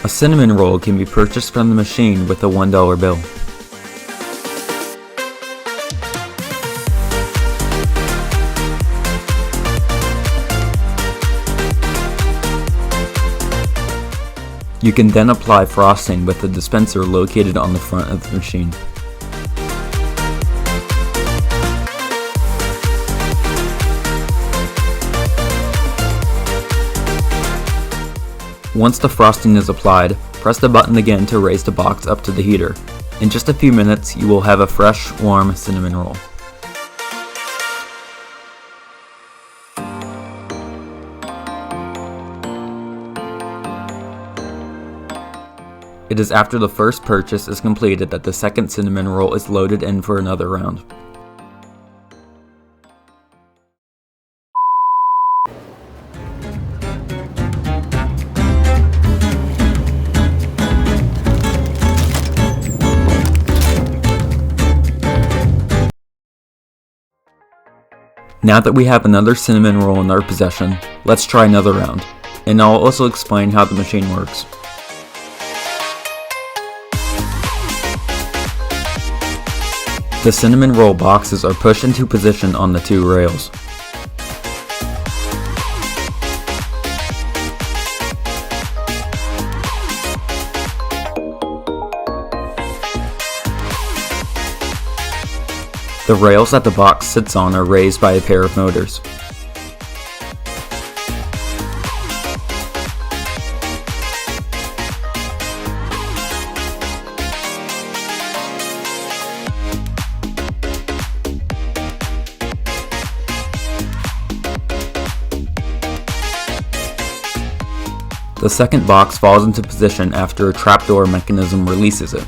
A cinnamon roll can be purchased from the machine with a $1 bill. You can then apply frosting with the dispenser located on the front of the machine. Once the frosting is applied, press the button again to raise the box up to the heater. In just a few minutes, you will have a fresh, warm cinnamon roll. It is after the first purchase is completed that the second cinnamon roll is loaded in for another round. Now that we have another cinnamon roll in our possession, let's try another round, and I'll also explain how the machine works. The cinnamon roll boxes are pushed into position on the two rails. The rails that the box sits on are raised by a pair of motors. The second box falls into position after a trapdoor mechanism releases it.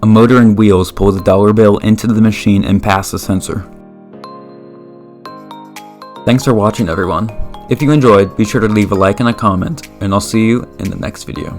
A motor and wheels pull the dollar bill into the machine and pass the sensor. Thanks for watching, everyone. If you enjoyed, be sure to leave a like and a comment, and I'll see you in the next video.